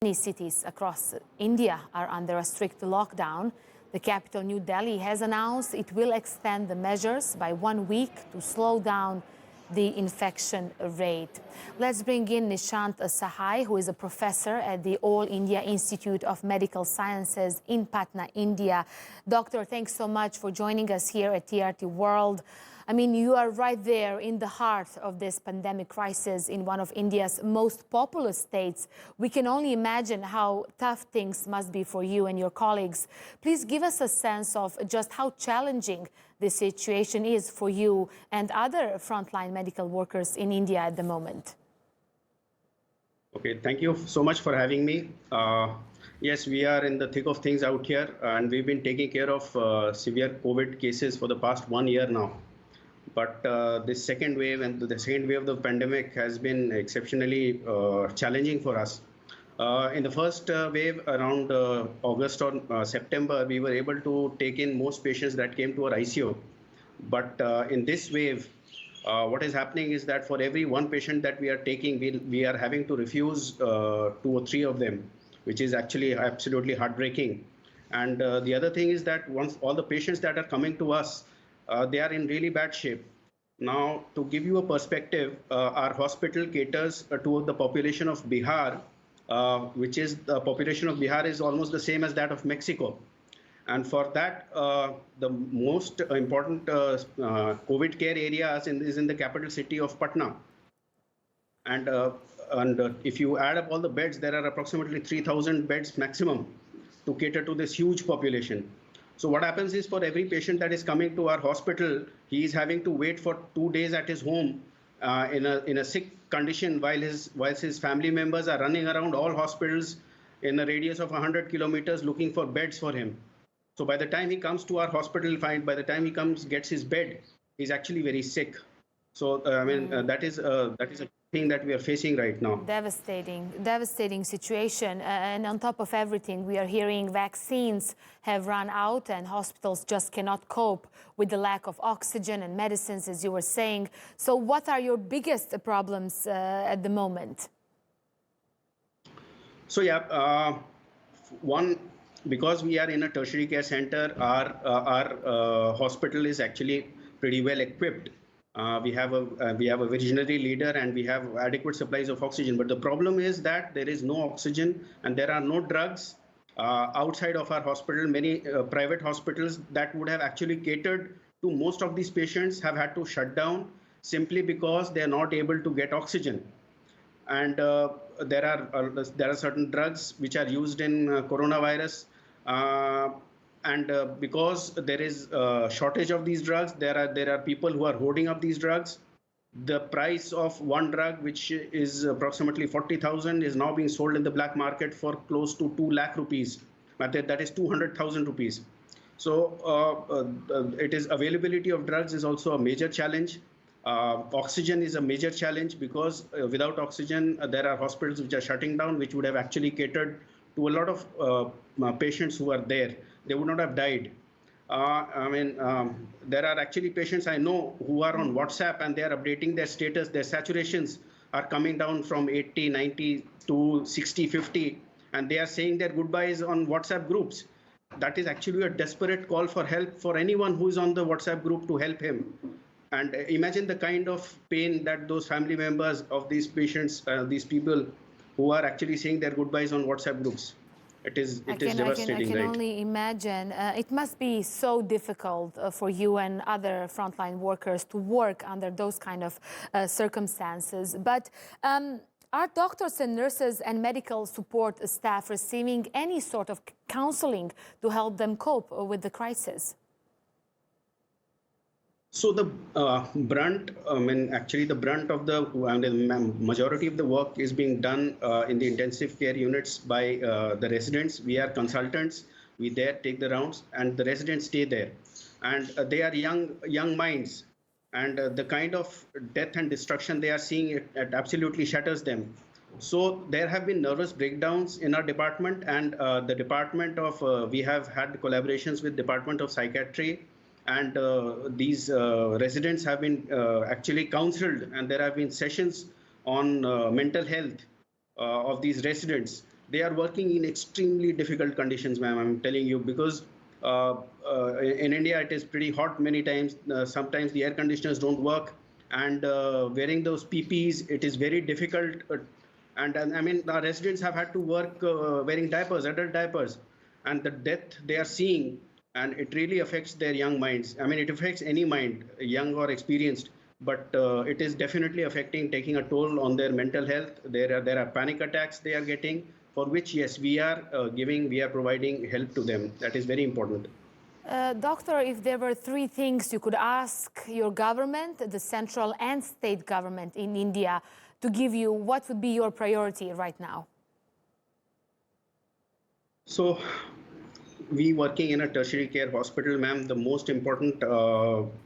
Many cities across India are under a strict lockdown. The capital, New Delhi, has announced it will extend the measures by 1 week to slow down the infection rate. Let's bring in Nishant Sahai, who is a professor at the All India Institute of Medical Sciences in Patna, India. Doctor, thanks so much for joining us here at TRT World. I mean, you are right there in the heart of this pandemic crisis in one of India's most populous states. We can only imagine how tough things must be for you and your colleagues. Please give us a sense of just how challenging this situation is for you and other frontline medical workers in India at the moment. Okay, thank you so much for having me. Yes, we are in the thick of things out here, and we've been taking care of severe COVID cases for the past 1 year now. But this second wave and the second wave of the pandemic has been exceptionally challenging for us. In the first wave around August or September, we were able to take in most patients that came to our ICU. But in this wave, what is happening is that for every one patient that we are taking, we are having to refuse 2 or 3 of them, which is actually absolutely heartbreaking. And the other thing is that once all the patients that are coming to us, they are in really bad shape. Now, to give you a perspective, our hospital caters to the population of Bihar, which is the population of Bihar is almost the same as that of Mexico. And for that, the most important COVID care areas is in the capital city of Patna. And if you add up all the beds, there are approximately 3,000 beds maximum to cater to this huge population. So what happens is for every patient that is coming to our hospital, he is having to wait for 2 days at his home in a sick condition while his family members are running around all hospitals in a radius of 100 kilometers looking for beds for him. So by the time he comes to our hospital, by the time he gets his bed, he's actually very sick. So that is a thing that we are facing right now. Devastating situation. And on top of everything, we are hearing vaccines have run out and hospitals just cannot cope with the lack of oxygen and medicines, as you were saying. So what are your biggest problems at the moment? So one, because we are in a tertiary care center, our hospital is actually pretty well equipped. We have a visionary leader and we have adequate supplies of oxygen. But the problem is that there is no oxygen and there are no drugs outside of our hospital. Many private hospitals that would have actually catered to most of these patients have had to shut down simply because they are not able to get oxygen. And there are certain drugs which are used in coronavirus. And because there is a shortage of these drugs, there are people who are hoarding up these drugs. The price of one drug, which is approximately 40,000, is now being sold in the black market for close to 2 lakh rupees. That is 200,000 rupees. So it is availability of drugs is also a major challenge. Oxygen is a major challenge because without oxygen, there are hospitals which are shutting down, which would have actually catered to a lot of patients who are there. They would not have died. There are actually patients I know who are on WhatsApp and they are updating their status. Their saturations are coming down from 80, 90 to 60, 50, and they are saying their goodbyes on WhatsApp groups. That is actually a desperate call for help for anyone who is on the WhatsApp group to help him. And imagine the kind of pain that those family members of these patients, these people who are actually saying their goodbyes on WhatsApp groups. It is devastating. I can only imagine. It must be so difficult for you and other frontline workers to work under those kind of circumstances. But are doctors and nurses and medical support staff receiving any sort of counseling to help them cope with the crisis? So the brunt of the majority of the work is being done in the intensive care units by the residents. We are consultants. We there take the rounds, and the residents stay there. And they are young minds, and the kind of death and destruction they are seeing, it absolutely shatters them. So there have been nervous breakdowns in our department, and the department of we have had collaborations with Department of Psychiatry. And these residents have been actually counseled, and there have been sessions on mental health of these residents. they are working in extremely difficult conditions, ma'am. I'm telling you, because in India it is pretty hot many times. Sometimes the air conditioners don't work, and wearing those PPEs, it is very difficult. And I mean, our residents have had to work wearing diapers, adult diapers, and the death they are seeing, and it really affects their young minds. I mean, it affects any mind, young or experienced, but it is definitely affecting, taking a toll on their mental health. There are panic attacks they are getting, for which, yes, we are providing help to them. That is very important. Doctor, if there were three things you could ask your government, the central and state government in India, to give you, what would be your priority right now? So, we working in a tertiary care hospital, ma'am, the most important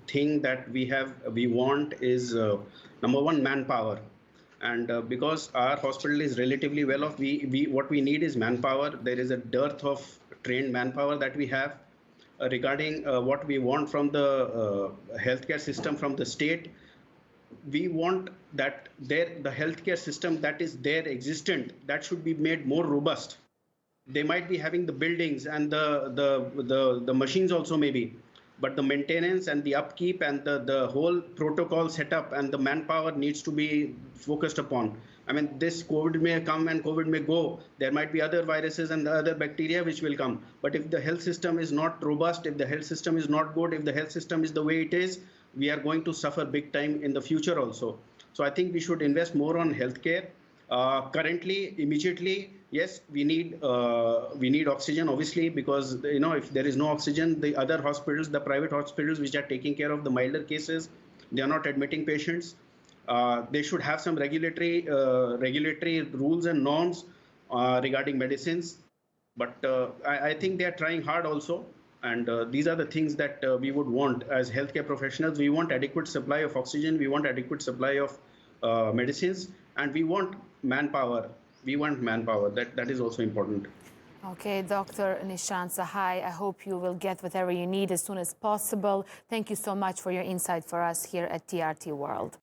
thing that we want is number one, manpower. And because our hospital is relatively well off, what we need is manpower. There is a dearth of trained manpower that we have. Regarding what we want from the healthcare system from the state, we want that the healthcare system that is there existent, that should be made more robust. They might be having the buildings and the machines also, maybe, but the maintenance and the upkeep and the whole protocol setup and the manpower needs to be focused upon. I mean, this COVID may come and COVID may go. There might be other viruses and other bacteria which will come. But if the health system is not robust, if the health system is not good, if the health system is the way it is, we are going to suffer big time in the future also. So I think we should invest more on healthcare. Currently, immediately, yes, we need oxygen, obviously, because if there is no oxygen, the other hospitals, the private hospitals which are taking care of the milder cases, they are not admitting patients. They should have some regulatory rules and norms regarding medicines. But I think they are trying hard also. And these are the things that we would want as healthcare professionals. We want adequate supply of oxygen. We want adequate supply of medicines. And we want manpower. We want manpower. That is also important. Okay, Dr. Nishant Sahai, I hope you will get whatever you need as soon as possible. Thank you so much for your insight for us here at TRT World.